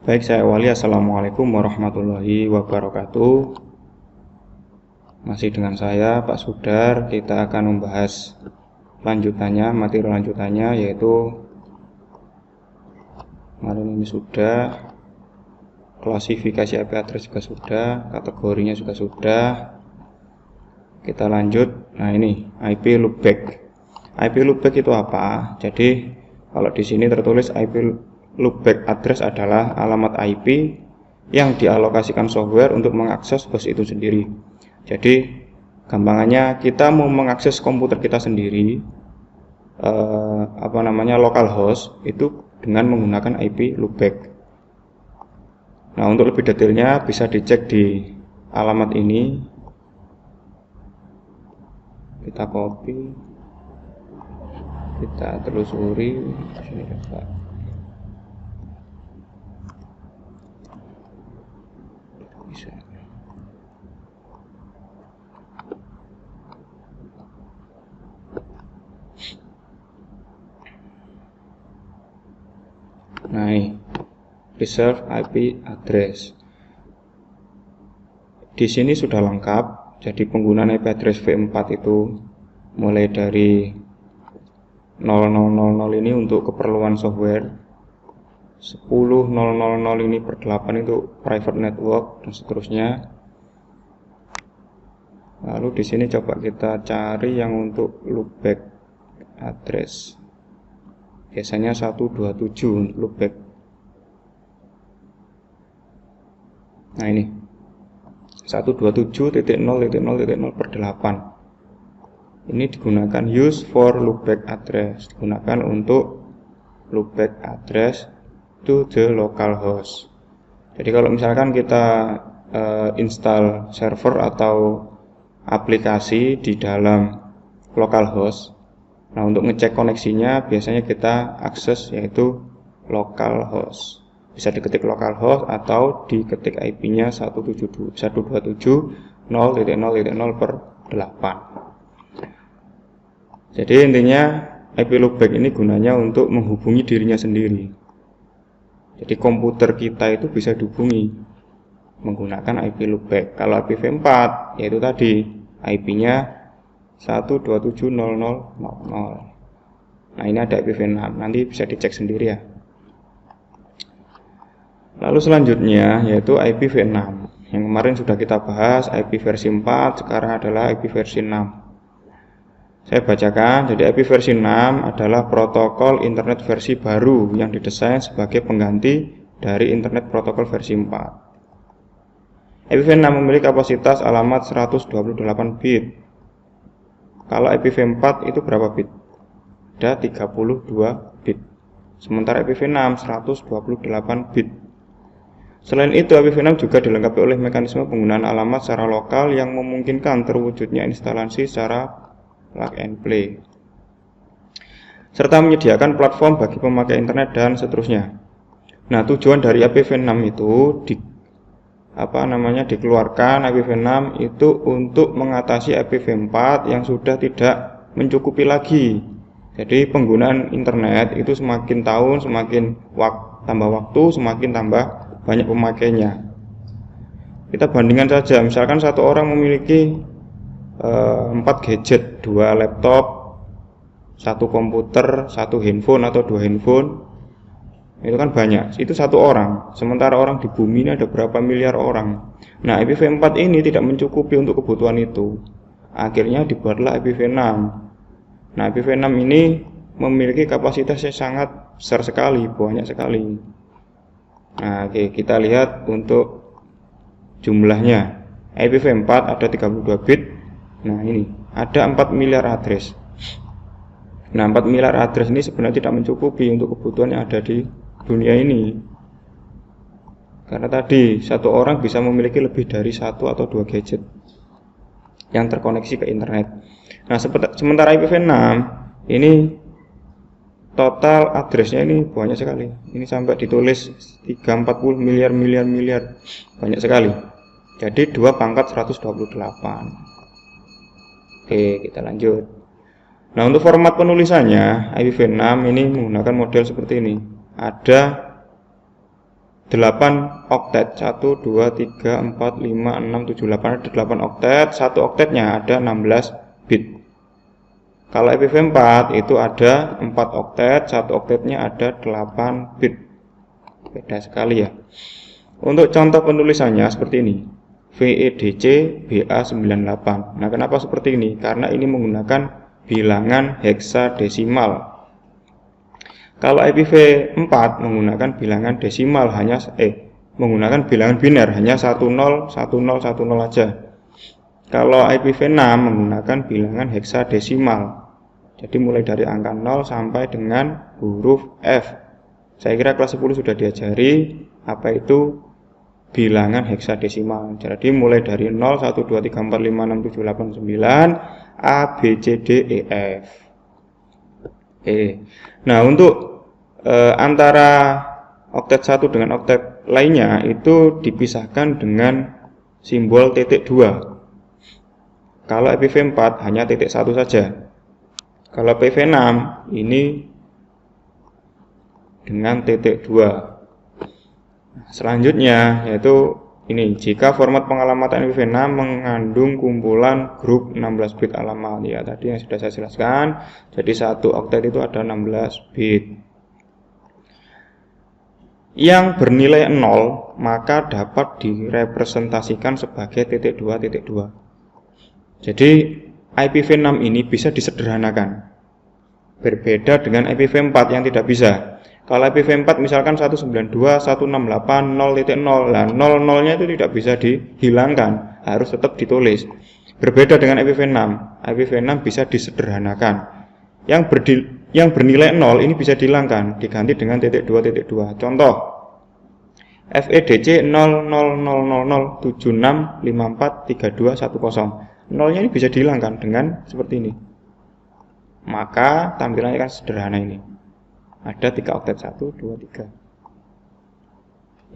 Baik, saya awali. Assalamualaikum warahmatullahi wabarakatuh. Masih dengan saya, Pak Sudar. Kita akan membahas materi lanjutannya, yaitu kemarin ini sudah, klasifikasi IP address juga sudah, kategorinya juga sudah. Kita lanjut. Nah, ini IP loopback. IP loopback itu apa? Jadi kalau di sini tertulis IP loopback address adalah alamat IP yang dialokasikan software untuk mengakses host itu sendiri. Jadi gampangannya kita mau mengakses komputer kita sendiri, localhost itu dengan menggunakan IP loopback. Nah, untuk lebih detailnya bisa dicek di alamat ini. Kita copy, kita telusuri. Sini coba. Bisa. Nah, ini reserve IP address. Di sini sudah lengkap. Jadi penggunaan IP address V4 itu mulai dari 0000 ini untuk keperluan software, 10.000 ini per 8 itu private network, dan seterusnya. Lalu di sini coba kita cari yang untuk loopback address. Biasanya 127 untuk loopback. Nah, ini 127.0.0.0 per 8. Ini digunakan use for loopback address, digunakan untuk loopback address to the local host. Jadi kalau misalkan kita install server atau aplikasi di dalam localhost, nah untuk ngecek koneksinya biasanya kita akses yaitu localhost. Bisa diketik localhost atau diketik IP-nya 127.0.0.0 per 8. Jadi intinya IP loopback ini gunanya untuk menghubungi dirinya sendiri. Jadi komputer kita itu bisa dihubungi menggunakan IP loopback. Kalau IPv4 yaitu tadi IP-nya 127.0.0.0. Nah, ini ada IPv6. Nanti bisa dicek sendiri ya. Lalu selanjutnya yaitu IPv6. Yang kemarin sudah kita bahas IP versi 4, sekarang adalah IP versi 6. Saya bacakan. Jadi IP versi 6 adalah protokol internet versi baru yang didesain sebagai pengganti dari internet protokol versi 4. IPv6 memiliki kapasitas alamat 128 bit. Kalau IPv4 itu berapa bit? Ada 32 bit. Sementara IPv6 128 bit. Selain itu, IPv6 juga dilengkapi oleh mekanisme penggunaan alamat secara lokal yang memungkinkan terwujudnya instalasi secara plug and play, serta menyediakan platform bagi pemakai internet dan seterusnya. Nah, tujuan dari IPv6 itu dikeluarkan IPv6 itu untuk mengatasi IPv4 yang sudah tidak mencukupi lagi. Jadi penggunaan internet itu semakin tahun semakin tambah waktu, semakin tambah banyak pemakainya. Kita bandingkan saja, misalkan satu orang memiliki 4 gadget, 2 laptop, 1 komputer, 1 handphone atau 2 handphone. Itu kan banyak, itu satu orang. Sementara orang di bumi ini ada berapa miliar orang. Nah, IPv4 ini tidak mencukupi untuk kebutuhan itu. Akhirnya dibuatlah IPv6. Nah, IPv6 ini memiliki kapasitas yang sangat besar sekali, banyak sekali. Nah, oke, kita lihat untuk jumlahnya. IPv4 ada 32 bit. Nah, ini ada 4 miliar address. Nah, 4 miliar address ini sebenarnya tidak mencukupi untuk kebutuhan yang ada di dunia ini. Karena tadi satu orang bisa memiliki lebih dari 1 atau 2 gadget yang terkoneksi ke internet. Nah, sementara IPv6 ini total addressnya ini banyak sekali. Ini sampai ditulis 340 miliar, banyak sekali. Jadi 2 pangkat 128. Oke, kita lanjut. Nah, untuk format penulisannya IPv6 ini menggunakan model seperti ini. Ada 8 oktet. 1, 2, 3, 4, 5, 6, 7, 8. Ada 8 oktet. Satu oktetnya ada 16 bit. Kalau IPv4 itu ada 4 oktet. Satu oktetnya ada 8 bit. Beda sekali ya. Untuk contoh penulisannya seperti ini. VEDC BA98. Nah, kenapa seperti ini? Karena ini menggunakan bilangan heksadesimal. Kalau IPv4 menggunakan bilangan desimal menggunakan bilangan biner hanya 10 10 10 aja. Kalau IPv6 menggunakan bilangan heksadesimal. Jadi mulai dari angka 0 sampai dengan huruf F. Saya kira kelas 10 sudah diajari apa itu bilangan heksadesimal. Jadi mulai dari 0 1 2 3 4 5 6 7 8 9 A B C D E F. Nah, untuk antara oktet 1 dengan oktet lainnya itu dipisahkan dengan simbol titik 2. Kalau IPv4 hanya titik 1 saja. Kalau IPv6 ini dengan titik 2. Selanjutnya yaitu ini, jika format pengalamatan IPv6 mengandung kumpulan grup 16 bit alamat. Ya, tadi yang sudah saya jelaskan. Jadi satu oktet itu ada 16 bit. Yang bernilai 0 maka dapat direpresentasikan sebagai titik 2 titik 2. Jadi IPv6 ini bisa disederhanakan. Berbeda dengan IPv4 yang tidak bisa. Kalau IPv4 misalkan 192.168.0.0, nah 00-nya itu tidak bisa dihilangkan, harus tetap ditulis. Berbeda dengan IPv6, IPv6 bisa disederhanakan. Yang bernilai 0 ini bisa dihilangkan, diganti dengan titik 2 titik 2. Contoh, FEDC 000076543210. 0-nya ini bisa dihilangkan dengan seperti ini. Maka tampilannya kan sederhana ini. Ada 3 oktet 1, 2, 3.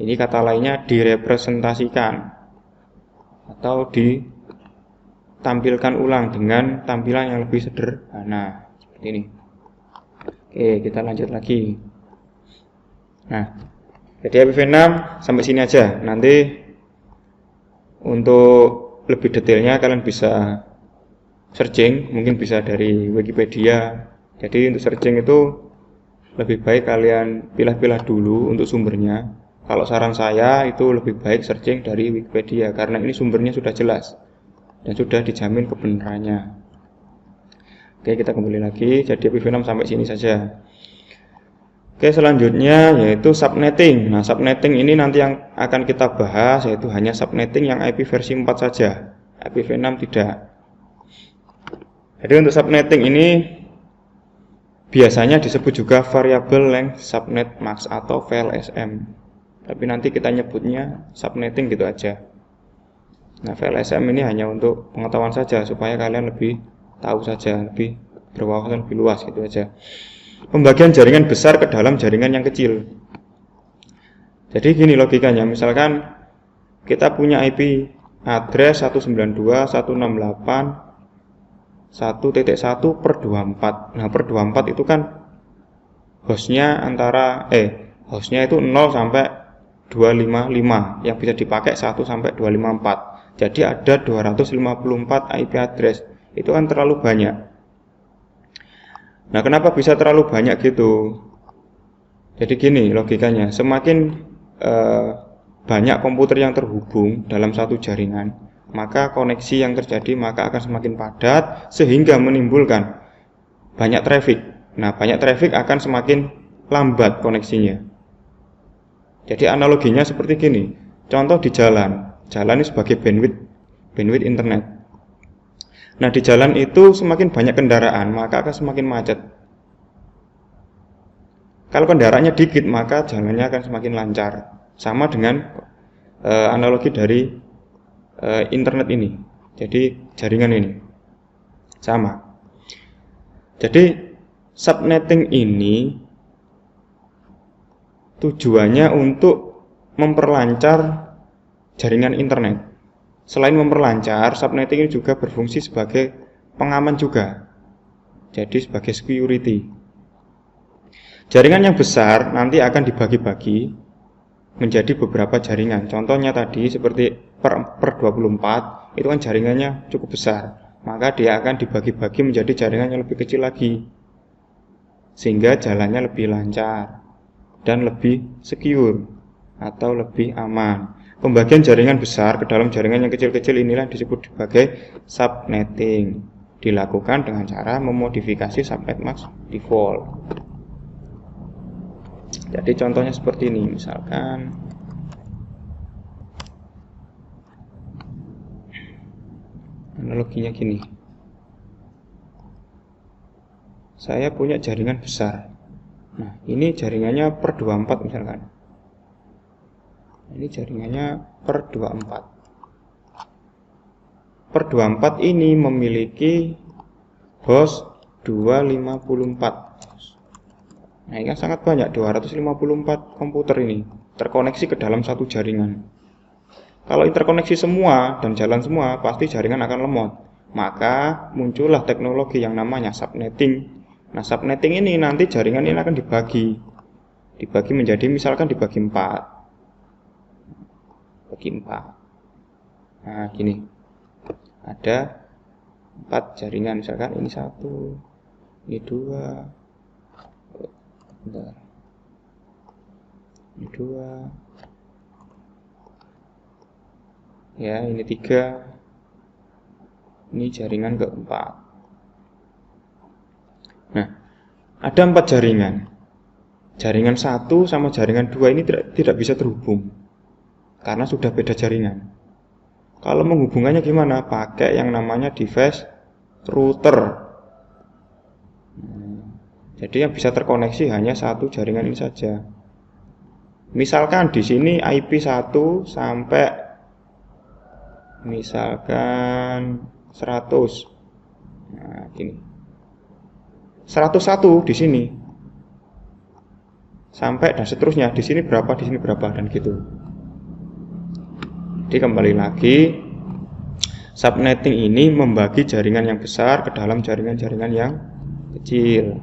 Ini kata lainnya direpresentasikan atau ditampilkan ulang dengan tampilan yang lebih sederhana seperti ini. Oke, kita lanjut lagi. Nah, jadi IPv6 sampai sini aja. Nanti untuk lebih detailnya kalian bisa searching, mungkin bisa dari Wikipedia. Jadi untuk searching itu lebih baik kalian pilah-pilah dulu untuk sumbernya. Kalau saran saya itu lebih baik searching dari Wikipedia karena ini sumbernya sudah jelas dan sudah dijamin kebenarannya. Oke, kita kembali lagi. Jadi IPv6 sampai sini saja. Oke, selanjutnya yaitu subnetting. Nah, subnetting ini nanti yang akan kita bahas yaitu hanya subnetting yang IP versi 4 saja. IPv6 tidak. Jadi untuk subnetting ini biasanya disebut juga variable length subnet max atau VLSM. Tapi nanti kita nyebutnya subnetting gitu aja. Nah, VLSM ini hanya untuk pengetahuan saja supaya kalian lebih tahu saja, lebih berwawasan lebih luas gitu aja. Pembagian jaringan besar ke dalam jaringan yang kecil. Jadi gini logikanya, misalkan kita punya IP address 192.168 1.1/24. Nah, per 24 itu kan hostnya hostnya itu 0 sampai 255 yang bisa dipakai 1 sampai 254. Jadi ada 254 IP address. Itu kan terlalu banyak. Nah, kenapa bisa terlalu banyak gitu? Jadi gini logikanya, semakin banyak komputer yang terhubung dalam satu jaringan, maka koneksi yang terjadi maka akan semakin padat sehingga menimbulkan banyak traffic. Nah, banyak traffic akan semakin lambat koneksinya. Jadi analoginya seperti gini. Contoh di jalan. Jalan ini sebagai bandwidth internet. Nah, di jalan itu semakin banyak kendaraan maka akan semakin macet. Kalau kendaraannya dikit maka jalannya akan semakin lancar. Sama dengan analogi dari internet ini, jadi jaringan ini sama. Jadi subnetting ini tujuannya untuk memperlancar jaringan internet. Selain memperlancar, subnetting ini juga berfungsi sebagai pengaman juga, jadi sebagai security. Jaringan yang besar nanti akan dibagi-bagi menjadi beberapa jaringan. Contohnya tadi seperti per 24 itu kan jaringannya cukup besar, maka dia akan dibagi-bagi menjadi jaringan yang lebih kecil lagi, sehingga jalannya lebih lancar dan lebih secure atau lebih aman. Pembagian jaringan besar ke dalam jaringan yang kecil-kecil inilah disebut sebagai subnetting. Dilakukan dengan cara memodifikasi subnet mask default. Jadi contohnya seperti ini, misalkan analoginya gini. Saya punya jaringan besar. Nah, ini jaringannya per 24 misalkan. Ini jaringannya per 24. Per 24 ini memiliki host 254. Nah, ini kan sangat banyak, 254 komputer ini terkoneksi ke dalam satu jaringan. Kalau interkoneksi semua dan jalan semua, pasti jaringan akan lemot. Maka muncullah teknologi yang namanya subnetting. Nah, subnetting ini nanti jaringan ini akan dibagi menjadi, misalkan dibagi 4. Nah, gini. Ada 4 jaringan, misalkan ini 1, ini 2, bentar, ini 2, ya ini 3, ini jaringan keempat. Nah, ada 4 jaringan. Jaringan 1 sama jaringan 2 ini tidak bisa terhubung karena sudah beda jaringan. Kalau menghubungannya gimana? Pakai yang namanya device router. Jadi yang bisa terkoneksi hanya satu jaringan ini saja. Misalkan di sini IP 1 sampai misalkan 100. Nah, gini. 101 di sini. Sampai dan seterusnya. Di sini berapa, dan gitu. Jadi kembali lagi, subnetting ini membagi jaringan yang besar ke dalam jaringan-jaringan yang kecil.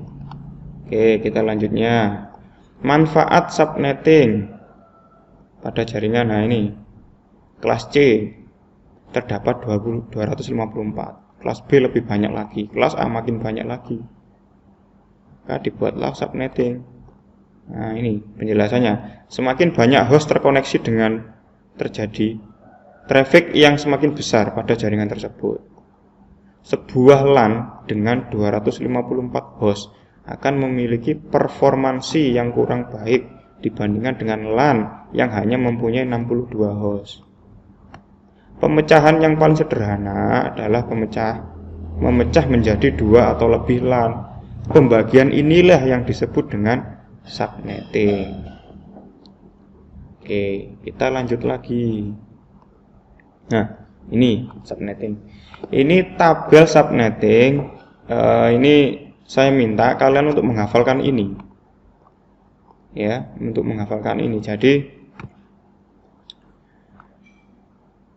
Oke, kita lanjutnya. Manfaat subnetting pada jaringan, nah ini kelas C terdapat 254, kelas B lebih banyak lagi, kelas A makin banyak lagi. Maka dibuatlah subnetting. Nah, ini penjelasannya. Semakin banyak host terkoneksi dengan terjadi traffic yang semakin besar pada jaringan tersebut. Sebuah LAN dengan 254 host akan memiliki performansi yang kurang baik dibandingkan dengan LAN yang hanya mempunyai 62 host. Pemecahan yang paling sederhana adalah memecah menjadi 2 atau lebih LAN. Pembagian inilah yang disebut dengan subnetting. Oke, kita lanjut lagi. Nah, ini subnetting. Ini tabel subnetting. Ini saya minta kalian untuk menghafalkan ini. Ya, untuk menghafalkan ini. Jadi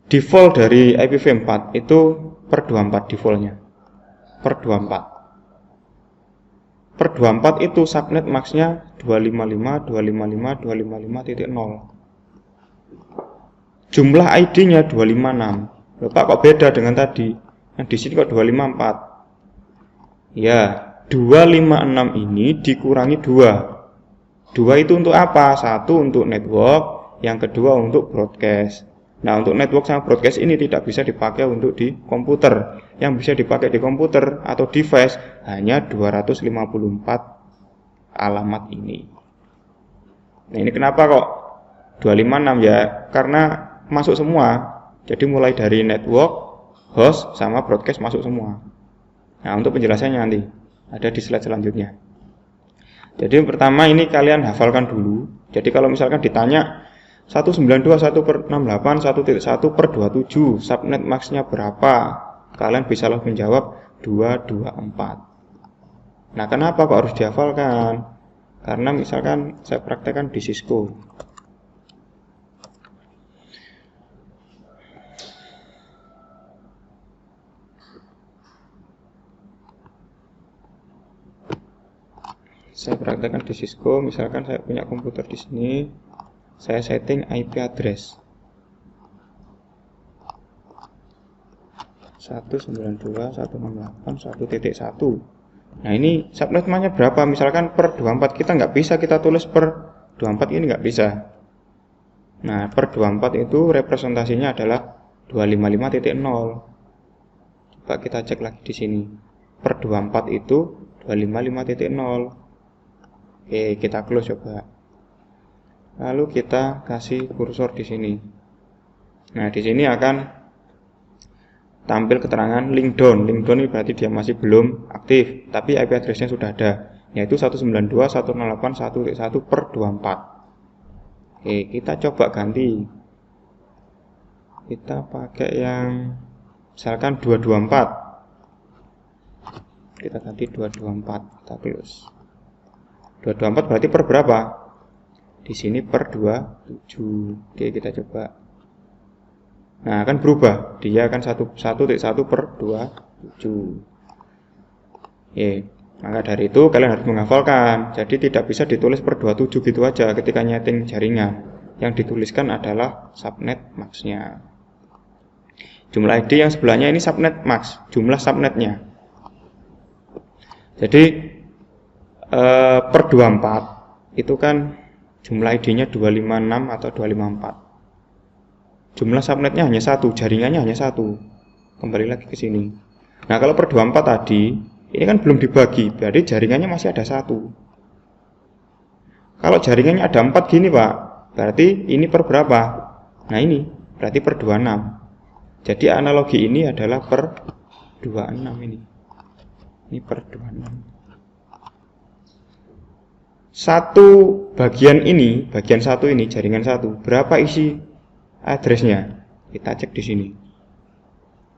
default dari IPv4 itu per 24 defaultnya. Per 24. Per 24 itu subnet max-nya 255.255.255.0. Jumlah ID-nya 256. Loh, Pak, kok beda dengan tadi? Yang di sini kok 254? Ya, 256 ini dikurangi 2. 2 itu untuk apa? 1 untuk network, yang kedua untuk broadcast. Nah, untuk network sama broadcast ini tidak bisa dipakai untuk di komputer. Yang bisa dipakai di komputer atau device hanya 254 alamat ini. Nah, ini kenapa kok 256 ya? Karena masuk semua. Jadi mulai dari network, host, sama broadcast masuk semua. Nah, untuk penjelasannya nanti ada di slide selanjutnya. Jadi pertama ini kalian hafalkan dulu. Jadi kalau misalkan ditanya 192.1/68 1.1/27 subnet max-nya berapa? Kalian bisa langsung menjawab 224. Nah, kenapa kok harus dihafalkan? Karena misalkan saya praktekkan di Cisco. Saya praktekkan di Cisco, misalkan saya punya komputer di sini. saya setting IP address 192.168.1.1. Nah ini subnet masknya berapa? Misalkan per 24 kita nggak bisa kita tulis per 24, ini nggak bisa. Nah per 24 itu representasinya adalah 255.0. Coba kita cek lagi di sini. Per 24 itu 255.0. Oke, kita close coba. Lalu kita kasih kursor di sini. Nah di sini akan tampil keterangan link down. Link down ini berarti dia masih belum aktif, tapi IP address-nya sudah ada, yaitu 192.168.1.1 per 24. Oke, kita coba ganti. Kita pakai yang misalkan 224. Kita ganti 224. Kita close. 224 berarti per berapa? Di sini per 27. Oke, kita coba. Nah, akan berubah. Dia akan 1.1 per 27. Maka dari itu kalian harus menghafalkan. Jadi tidak bisa ditulis per 27 gitu aja ketika nyeting jaringan. Yang dituliskan adalah subnet max-nya. Jumlah ID yang sebelahnya ini subnet max, jumlah subnetnya. Jadi per 24 itu kan jumlah ID-nya 256 atau 254. Jumlah subnetnya hanya satu, jaringannya hanya satu. Kembali lagi ke sini. Nah kalau per 24 tadi, ini kan belum dibagi, berarti jaringannya masih ada satu. Kalau jaringannya ada 4 gini Pak, berarti ini per berapa? Nah ini, berarti per 26. Jadi analogi ini adalah per 26 ini. Ini per 26. Satu bagian ini, bagian satu ini, jaringan satu, berapa isi addressnya? Kita cek di sini.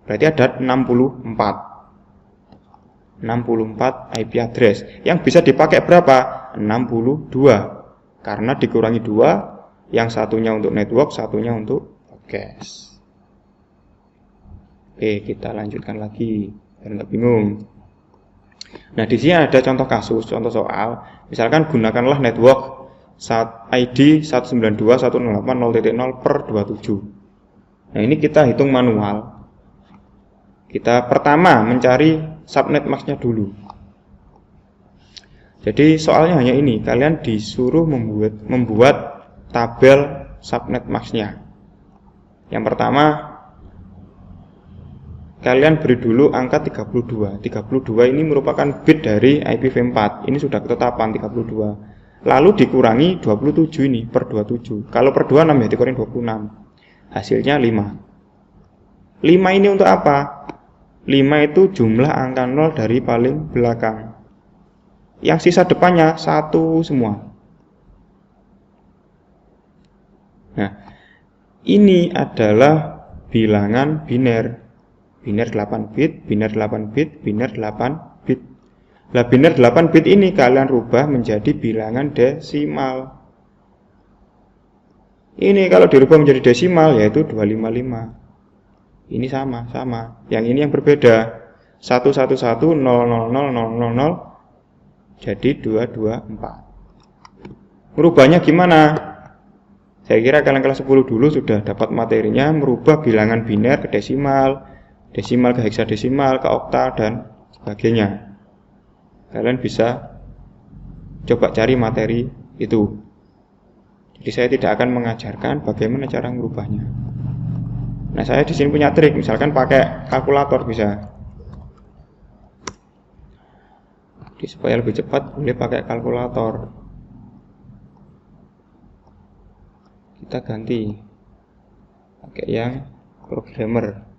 Berarti ada 64 IP address. Yang bisa dipakai berapa? 62. Karena dikurangi 2, yang satunya untuk network, satunya untuk podcast. Oke, kita lanjutkan lagi biar nggak bingung. Nah, di sini ada contoh kasus, contoh soal. Misalkan gunakanlah network ID 192.168.0.0 per 27. Nah, ini kita hitung manual. Kita pertama mencari subnet max-nya dulu. Jadi soalnya hanya ini, kalian disuruh membuat tabel subnet max-nya. Yang pertama, kalian beri dulu angka 32. 32 ini merupakan bit dari IPv4. Ini sudah ketetapan 32. Lalu dikurangi 27 ini per 27. Kalau per 26 ya dikurangi 26. Hasilnya 5. 5 ini untuk apa? 5 itu jumlah angka 0 dari paling belakang. Yang sisa depannya 1 semua. Nah, ini adalah bilangan biner. Biner 8 bit, biner 8 bit, biner 8 bit. Nah, biner 8 bit ini kalian rubah menjadi bilangan desimal. Ini kalau dirubah menjadi desimal yaitu 255. Ini sama. Yang ini yang berbeda. 111.000.000 jadi 224. Merubahnya gimana? Saya kira kalian kelas 10 dulu sudah dapat materinya merubah bilangan biner ke desimal, desimal ke heksadesimal, ke okta dan sebagainya. Kalian bisa coba cari materi itu. Jadi saya tidak akan mengajarkan bagaimana cara merubahnya. Nah, saya di sini punya trik, misalkan pakai kalkulator bisa. Jadi supaya lebih cepat boleh pakai kalkulator. Kita ganti pakai yang programmer.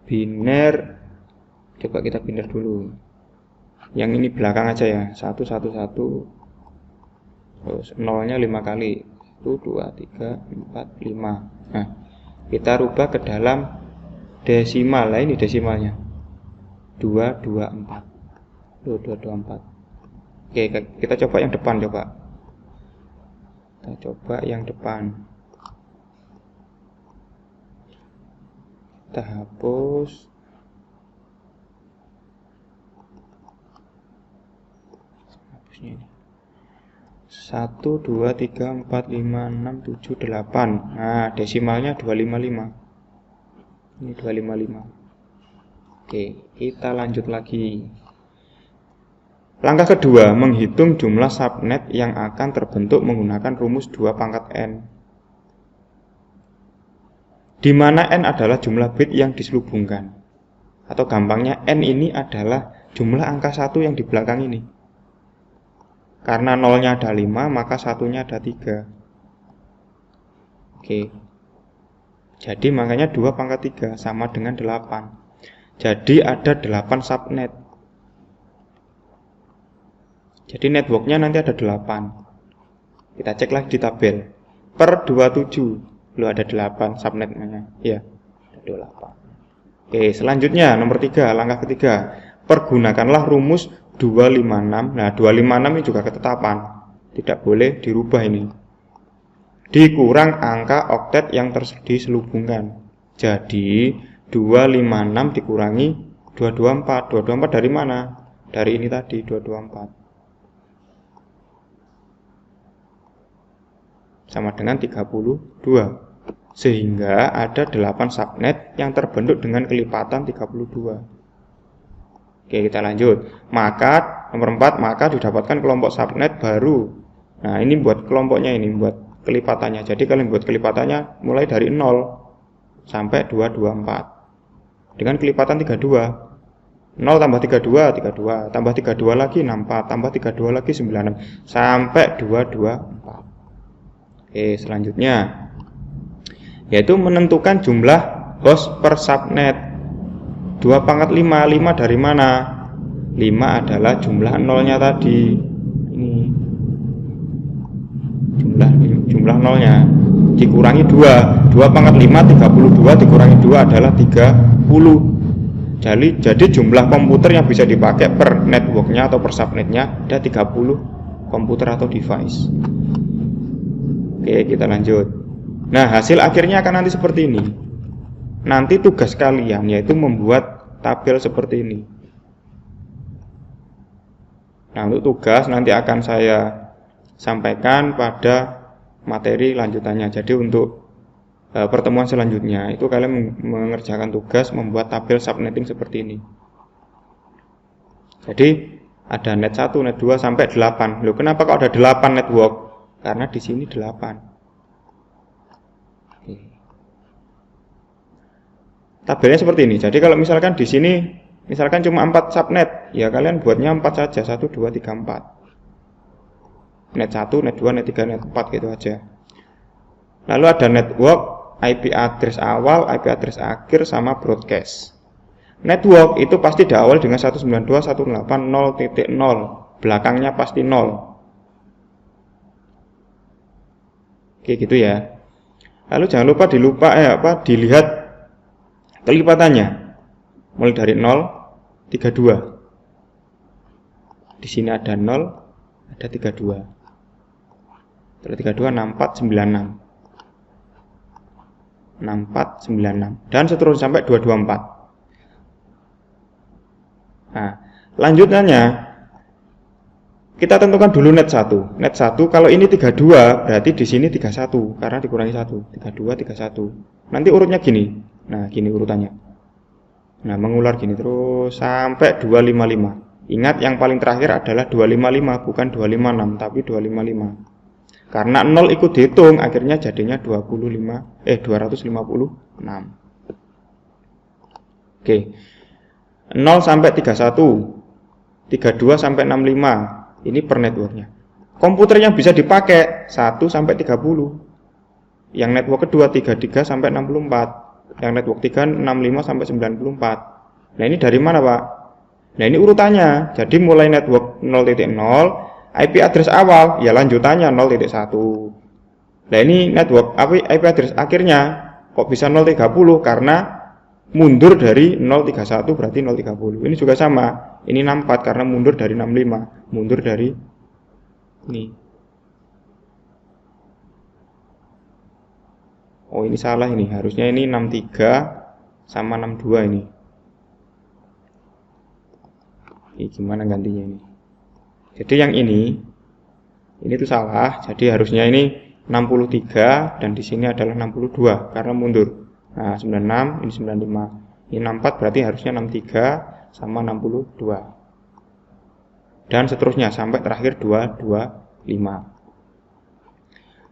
Biner, coba kita biner dulu. Yang ini belakang aja ya, 111. Terus nolnya 5 kali. 1, 2, 3, 4, 5. Nah, kita rubah ke dalam desimal. Nah, ini desimalnya 224. 224. Oke, kita coba yang depan coba. Kita coba yang depan. Kita hapus. Hapusnya ini. 1, 2, 3, 4, 5, 6, 7, 8. Nah, desimalnya 255. Ini 255. Oke, kita lanjut lagi. Langkah kedua, menghitung jumlah subnet yang akan terbentuk menggunakan rumus 2 pangkat n. Di mana n adalah jumlah bit yang diselubungkan. Atau gampangnya, n ini adalah jumlah angka 1 yang di belakang ini. Karena nolnya ada 5, maka satunya ada 3. Oke. Jadi makanya 2 pangkat 3 sama dengan 8. Jadi ada 8 subnet. Jadi networknya nanti ada 8. Kita cek lagi di tabel. Per 27. Lu ada 8 subnetnya. Iya, ada 8. Oke, selanjutnya nomor 3, langkah ketiga. Pergunakanlah rumus 256. Nah, 256 ini juga ketetapan. Tidak boleh dirubah ini. Dikurang angka oktet yang diselubungkan. Jadi 256 dikurangi 224. 224 dari mana? Dari ini tadi 224. Sama dengan 32. Sehingga ada 8 subnet yang terbentuk dengan kelipatan 32. Oke, kita lanjut. Maka nomor 4, maka didapatkan kelompok subnet baru. Nah, ini buat kelompoknya, ini buat kelipatannya. Jadi kalian buat kelipatannya mulai dari 0 sampai 224. Dengan kelipatan 32. 0 tambah 32, 32. Tambah 32 lagi 64. Tambah 32 lagi 96. Sampai 224. Oke, selanjutnya yaitu menentukan jumlah host per subnet. 2 pangkat 5. 5 dari mana? 5 adalah jumlah nolnya tadi. Ini jumlah nolnya dikurangi 2. 2 pangkat 5 32 dikurangi 2 adalah 30. Jadi jumlah komputer yang bisa dipakai per networknya atau per subnetnya ada 30 komputer atau device. Oke, kita lanjut. Nah, hasil akhirnya akan nanti seperti ini. Nanti tugas kalian yaitu membuat tabel seperti ini. Nah, untuk tugas nanti akan saya sampaikan pada materi lanjutannya. Jadi untuk pertemuan selanjutnya itu kalian mengerjakan tugas membuat tabel subnetting seperti ini. Jadi ada net 1, net 2 sampai 8. Loh, kenapa kok ada 8 network? Karena di sini 8. Oke. Tabelnya seperti ini. Jadi kalau misalkan di sini misalkan cuma 4 subnet, ya kalian buatnya 4 saja, 1 2 3 4. Net 1, net 2, net 3, net 4 gitu aja. Lalu ada network, IP address awal, IP address akhir sama broadcast. Network itu pasti diawali dengan 192.168.0.0. Belakangnya pasti 0. Oke, gitu ya. Lalu jangan lupa dilihat kelipatannya. Mulai dari 0, 32. Di sini ada 0, ada 32. Terus 32 64 96. 64 96 dan seterusnya sampai 224. Nah, lanjutannya kita tentukan dulu net 1. Net 1 kalau ini 32 berarti di sini 31 karena dikurangi 1. 32 31. Nanti urutnya gini. Nah, gini urutannya. Nah, mengular gini terus sampai 255. Ingat yang paling terakhir adalah 255 bukan 256 tapi 255. Karena 0 ikut dihitung akhirnya jadinya 256. Oke. 0 sampai 31. 32 sampai 65. Ini per networknya. Komputer yang bisa dipakai 1 sampai 30. Yang network kedua 33 sampai 64. Yang network 3 65 sampai 94. Nah, ini dari mana, Pak? Nah, ini urutannya. Jadi mulai network 0.0, IP address awal, ya lanjutannya 0.1. Nah, ini network IP address akhirnya kok bisa 0.30 karena mundur dari 031 berarti 030. Ini juga sama. Ini 64 karena mundur dari 65. Mundur dari ini. Oh, ini salah ini. Harusnya ini 63 sama 62 ini. Ini gimana gantinya ini? Jadi yang ini Ini tuh salah, jadi harusnya ini 63 dan di sini adalah 62 karena mundur. Nah, 96 ini 95. Ini 64 berarti harusnya 63 sama 62. Dan seterusnya sampai terakhir 225.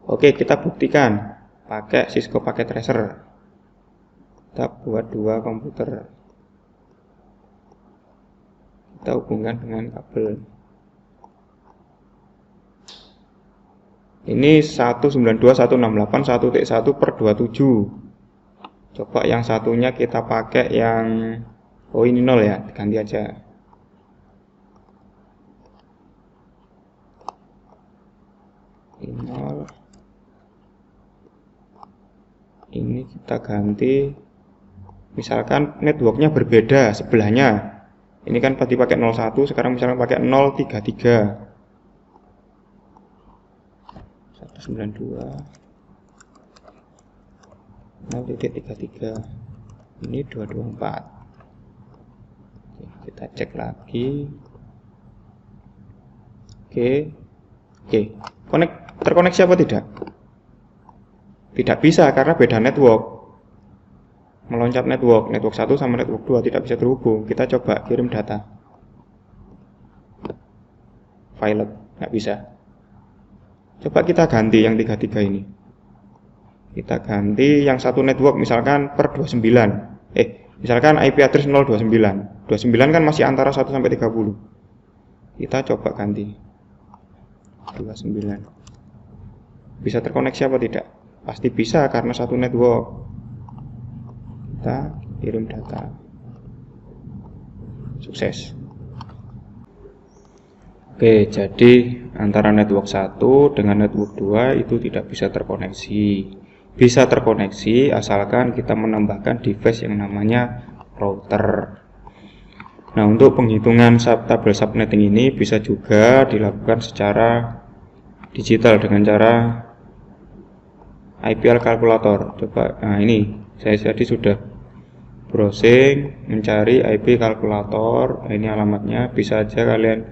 Oke, kita buktikan pakai Cisco Packet Tracer. Kita buat dua komputer. Kita hubungkan dengan kabel. Ini 192.168.1.1 per 27. Coba yang satunya kita pakai yang ini 0 ya, ganti aja. Ini 0. Ini kita ganti, misalkan networknya berbeda sebelahnya. Ini kan tadi pakai 01, sekarang misalkan pakai 033. 192 0.33. Ini 224. Oke, kita cek lagi. Oke, terkoneksi apa tidak? Tidak bisa karena beda network. Meloncat network 1 sama network 2 tidak bisa terhubung. Kita coba kirim data. Violet, nggak bisa. Coba kita ganti yang 33 ini. Kita ganti yang satu network misalkan per 29. Misalkan IP address 029. 29 kan masih antara 1 sampai 30. Kita coba ganti 29. Bisa terkoneksi apa tidak? Pasti bisa karena satu network. Kita kirim data. Sukses. Oke, jadi antara network 1 dengan network 2 itu tidak bisa terkoneksi. Bisa terkoneksi asalkan kita menambahkan device yang namanya router. Nah, untuk penghitungan tabel subnetting ini bisa juga dilakukan secara digital dengan cara IPL kalkulator. Coba, nah ini saya tadi sudah browsing mencari IP kalkulator. Nah, ini alamatnya, bisa aja kalian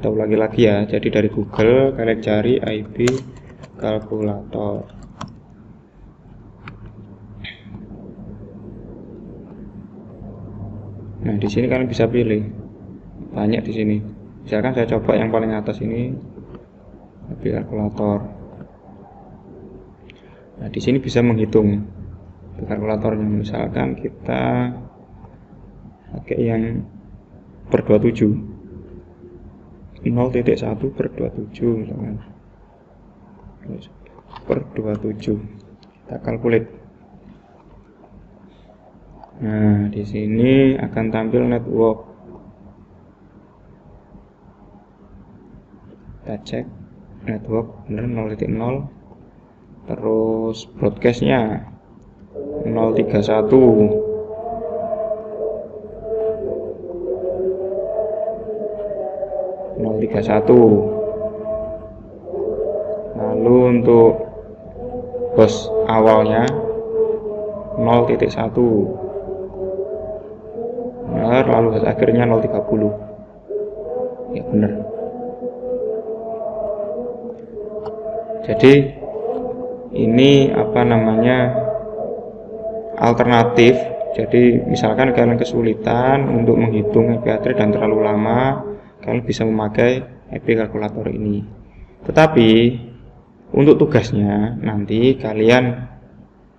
tahu lagi ya. Jadi dari Google kalian cari IP kalkulator. Nah, di sini kalian bisa pilih. Banyak di sini. Misalkan saya coba yang paling atas ini IP kalkulator. Nah, di sini bisa menghitung kalkulatornya. Misalkan kita pakai yang per 27. 0.1 per 27 misalkan. Per 27. Kita kalkulate. Nah, di sini akan tampil network. Kita cek network benar 0.0. Terus broadcastnya 031. Lalu untuk bus awalnya 0.1. Benar, lalu akhirnya 030. Ya benar. Jadi ini apa namanya, alternatif. Jadi misalkan kalian kesulitan untuk menghitung IP address dan terlalu lama, kalian bisa memakai IP kalkulator ini. Tetapi untuk tugasnya nanti kalian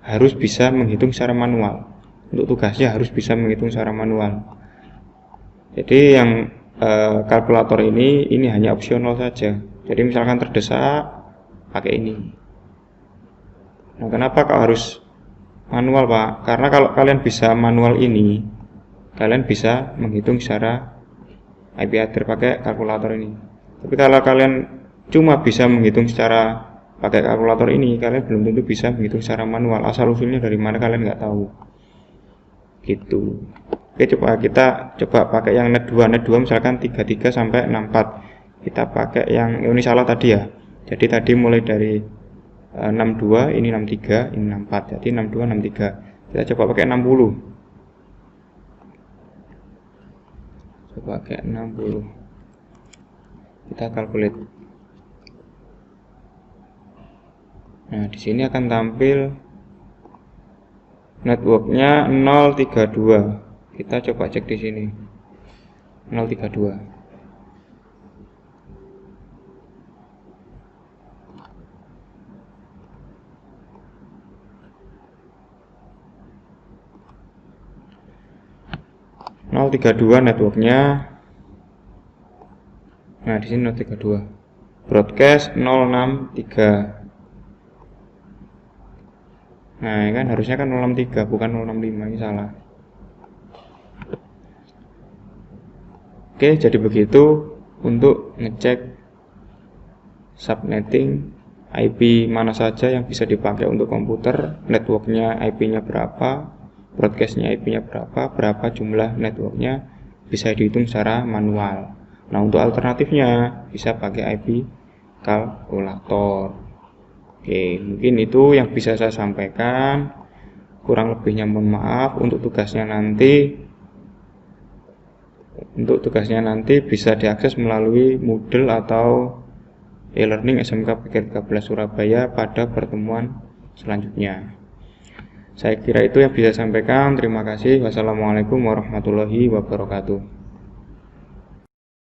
harus bisa menghitung secara manual. Untuk tugasnya harus bisa menghitung secara manual. Jadi yang kalkulator ini hanya opsional saja. Jadi misalkan terdesak pakai ini. Nah, kenapa kau harus manual, Pak? Karena kalau kalian bisa manual ini, kalian bisa menghitung secara IP address pakai kalkulator ini. Tapi kalau kalian cuma bisa menghitung secara pakai kalkulator ini, kalian belum tentu bisa menghitung secara manual. Asal usulnya dari mana kalian nggak tahu. Gitu. Oke, kita coba pakai yang net 2 misalkan 33 sampai 64. Kita pakai yang ini salah tadi ya. Jadi tadi mulai dari 62, ini 63, ini 64. Jadi 62, 63. Kita coba pakai 60. Coba pakai 60. Kita calculate. Nah, di sini akan tampil networknya 032. Kita coba cek di sini. 032. Networknya. Nah, di sini 032. Broadcast 063. Nah, ini kan harusnya kan 063 bukan 065, ini salah. Oke, jadi begitu untuk ngecek subnetting IP mana saja yang bisa dipakai untuk komputer, networknya IP-nya berapa, broadcastnya IP-nya berapa jumlah networknya, bisa dihitung secara manual. Nah, untuk alternatifnya bisa pakai IP kalkulator. Oke, mungkin itu yang bisa saya sampaikan. Kurang lebihnya mohon maaf. Untuk tugasnya nanti bisa diakses melalui Moodle atau e-learning SMK PGRI 13 Surabaya pada pertemuan selanjutnya. Saya kira itu yang bisa saya sampaikan. Terima kasih. Wassalamualaikum warahmatullahi wabarakatuh.